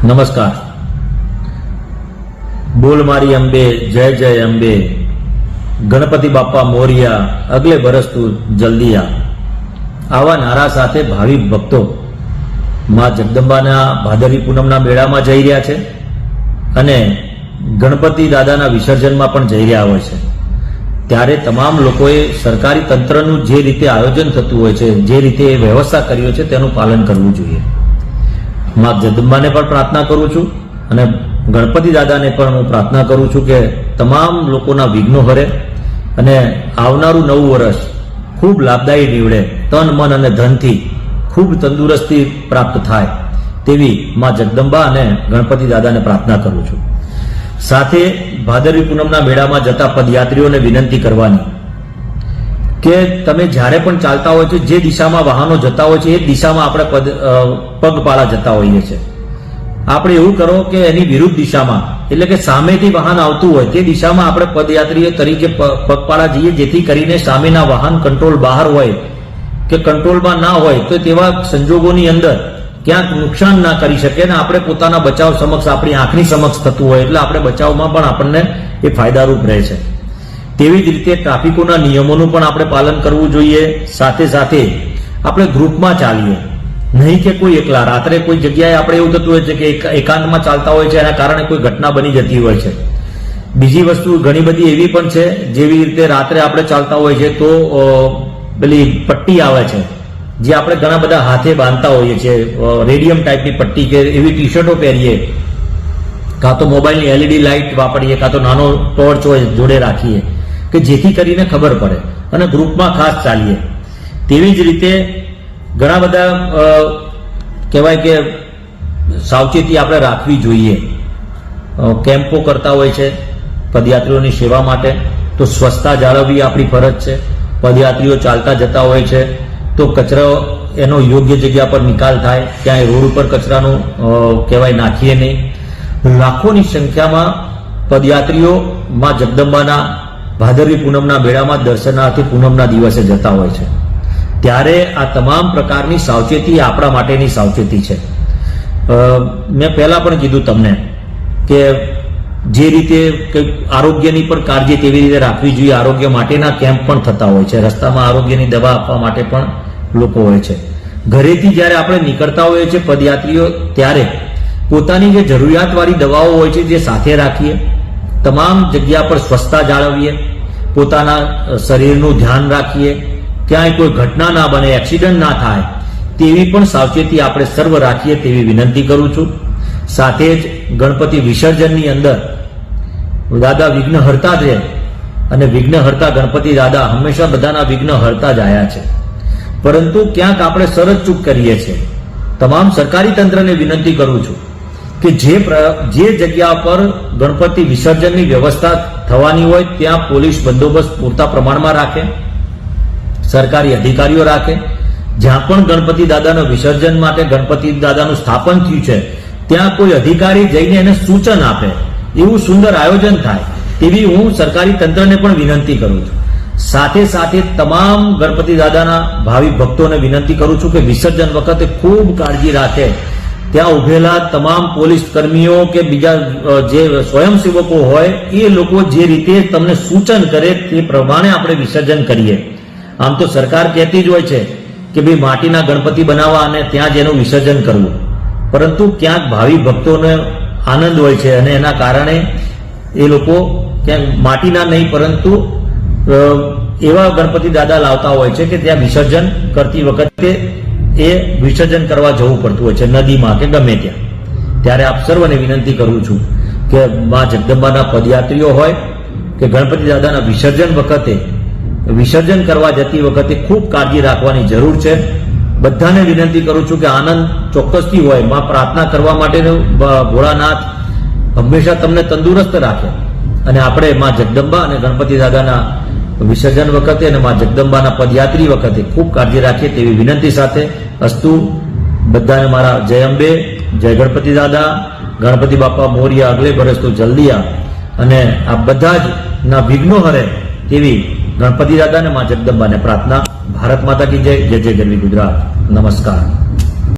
નમસ્કાર. બોલ મારી અંબે, જય જય અંબે, ગણપતિ બાપા મોરિયા, અગલે બરસ તું જલ્દી આ. આવા નારા સાથે ભાવિક ભક્તો માં જગદંબાના ભાદરવી પૂનમના મેળામાં જઈ રહ્યા છે અને ગણપતિ દાદાના વિસર્જનમાં પણ જઈ રહ્યા હોય છે. ત્યારે તમામ લોકોએ સરકારી તંત્રનું જે રીતે આયોજન થતું હોય છે, જે રીતે વ્યવસ્થા કરી હોય છે તેનું પાલન કરવું જોઈએ. માં જગદંબાને પણ પ્રાર્થના કરું છું અને ગણપતિ દાદાને પણ હું પ્રાર્થના કરું છું કે તમામ લોકોના વિઘ્નો હરે અને આવનારું નવું વર્ષ ખૂબ લાભદાયી નીવડે, તન મન અને ધનથી ખૂબ તંદુરસ્તી પ્રાપ્ત થાય તેવી માં જગદંબા અને ગણપતિ દાદાને પ્રાર્થના કરું છું. સાથે ભાદરવી પૂનમના મેળામાં જતા પદયાત્રીઓને વિનંતી કરવાની કે તમે જ્યારે પણ ચાલતા હોય છે, જે દિશામાં વાહનો જતા હોય છે એ દિશામાં આપણે પગપાળા જતા હોઈએ છીએ. આપણે એવું કરો કે એની વિરુદ્ધ દિશામાં, એટલે કે સામેથી વાહન આવતું હોય તે દિશામાં આપણે પદયાત્રીઓ તરીકે પગપાળા જઈએ, જેથી કરીને સામેના વાહન કંટ્રોલ બહાર હોય કે કંટ્રોલમાં ના હોય તો તેવા સંજોગોની અંદર ક્યાંક નુકસાન ના કરી શકે ને આપણે પોતાના બચાવ સમક્ષ, આપણી આંખની સમક્ષ થતું હોય એટલે આપણે બચાવમાં પણ આપણને એ ફાયદારૂપ રહે છે. તેવી જ રીતે ટ્રાફિકોના નિયમોનું પણ આપણે પાલન કરવું જોઈએ. સાથે સાથે આપણે ગ્રુપમાં ચાલીએ, નહીં કે કોઈ એકલા. રાત્રે કોઈ જગ્યાએ આપણે એવું થતું હોય છે કે એકાંતમાં ચાલતા હોય છે, એના કારણે કોઈ ઘટના બની જતી હોય છે. બીજી વસ્તુ ઘણી બધી એવી પણ છે, જેવી રીતે રાત્રે આપણે ચાલતા હોય છે તો પેલી પટ્ટી આવે છે જે આપણે ઘણા બધા હાથે બાંધતા હોઈએ છીએ, રેડિયમ ટાઈપની પટ્ટી કે એવી ટી શર્ટો પહેરીએ, કાં તો મોબાઈલની એલઈડી લાઇટ વાપરીએ, કાં તો નાનો ટોર્ચ હોય જોડે રાખીએ કે જેથી કરીને ખબર પડે, અને ગ્રુપમાં ખાસ ચાલીએ. તેવી જ રીતે ઘણા બધા કહેવાય કે સાવચેતી આપણે રાખવી જોઈએ. કેમ્પો કરતા હોય છે પદયાત્રીઓની સેવા માટે, તો સ્વચ્છતા જાળવવી આપણી ફરજ છે. પદયાત્રીઓ ચાલતા જતા હોય છે તો કચરો એનો યોગ્ય જગ્યા પર નિકાલ થાય, ક્યાંય રોડ ઉપર કચરાનું કહેવાય નાખીએ નહીં. લાખોની સંખ્યામાં પદયાત્રીઓ માં જગદંબાના ભાદરવી પૂનમના મેળામાં દર્શનાર્થે પૂનમના દિવસે જતા હોય છે. ત્યારે આ તમામ પ્રકારની સાવચેતી આપણા માટેની સાવચેતી છે. મેં પહેલા પણ કીધું તમને કે જે રીતે આરોગ્યની પણ કાળજી તેવી રીતે રાખવી જોઈએ. આરોગ્ય માટેના કેમ્પ પણ થતા હોય છે. રસ્તામાં આરોગ્યની દવા આપવા માટે પણ લોકો હોય છે. ઘરેથી જ્યારે આપણે નીકળતા હોઈએ છીએ પદયાત્રીઓ, ત્યારે પોતાની જે જરૂરિયાતવાળી દવાઓ હોય છે જે સાથે રાખીએ. તમામ જગ્યા પર સ્વચ્છતા જાળવીએ, પોતાના શરીરનું ધ્યાન રાખીએ, ક્યાંય કોઈ ઘટના ના બને, એક્સિડન્ટ ના થાય તેવી પણ સાવચેતી આપણે સર્વ રાખીએ તેવી વિનંતી કરું છું. સાથે જ ગણપતિ વિસર્જનની અંદર દાદા વિઘ્ન હરતા છે અને વિઘ્ન હરતા ગણપતિ દાદા હંમેશા બધાના વિઘ્ન હરતા જ આવ્યા છે. પરંતુ ક્યાંક આપણે સરજ ચૂક કરીએ છીએ. તમામ સરકારી તંત્રને વિનંતી કરું છું કે જે જગ્યા પર ગણપતિ વિસર્જનની વ્યવસ્થા થવાની હોય ત્યાં પોલીસ બંદોબસ્ત પૂરતા પ્રમાણમાં રાખે, સરકારી અધિકારીઓ રાખે. જ્યાં પણ ગણપતિ દાદાના વિસર્જન માટે ગણપતિ દાદાનું સ્થાપન થયું છે ત્યાં કોઈ અધિકારી જઈને એને સૂચન આપે, એવું સુંદર આયોજન થાય તેવી હું સરકારી તંત્રને પણ વિનંતી કરું છું. સાથે સાથે તમામ ગણપતિ દાદાના ભાવિક ભક્તોને વિનંતી કરું છું કે વિસર્જન વખતે ખૂબ કાળજી રાખે. ત્યાં ઉભેલા તમામ પોલીસ કર્મીઓ કે બીજા જે સ્વયંસેવકો હોય એ લોકો જે રીતે તમને સૂચન કરે તે પ્રમાણે આપણે વિસર્જન કરીએ. આમ તો સરકાર કહેતી જ હોય છે કે ભાઈ માટીના ગણપતિ બનાવવા અને ત્યાં જ એનું વિસર્જન કરવું, પરંતુ ક્યાંક ભાવિક ભક્તોને આનંદ હોય છે અને એના કારણે એ લોકો ક્યાંક માટીના નહીં પરંતુ એવા ગણપતિ દાદા લાવતા હોય છે કે ત્યાં વિસર્જન કરતી વખતે એ વિસર્જન કરવા જવું પડતું હોય છે, નદીમાં કે ગમે ત્યાં. ત્યારે આપ સર્વને વિનંતી કરું છું કે માં જગદંબાના પદયાત્રીઓ હોય કે ગણપતિ દાદાના વિસર્જન વખતે, વિસર્જન કરવા જતી વખતે ખૂબ કાળજી રાખવાની જરૂર છે. બધાને વિનંતી કરું છું કે આનંદ ચોક્કસથી હોય. માં પ્રાર્થના કરવા માટેનો ભોળાનાથ હંમેશા તમને તંદુરસ્ત રાખે અને આપણે માં જગદંબા અને ગણપતિ દાદાના વિસર્જન વખતે અને માં જગદંબાના પદયાત્રી વખતે ખૂબ કાળજી રાખીએ તેવી વિનંતી સાથે અસ્તુ. બધાને મારા જય અંબે, જય ગણપતિ દાદા, ગણપતિ બાપા મોરિયા, અગલે બરસ તો જલ્દી આ. અને આ બધા જ ના વિઘ્નો હરે તેવી ગણપતિ દાદા અને માં જગદંબાને પ્રાર્થના. ભારત માતા કી જય. જય જય ગરવી ગુજરાત. નમસ્કાર.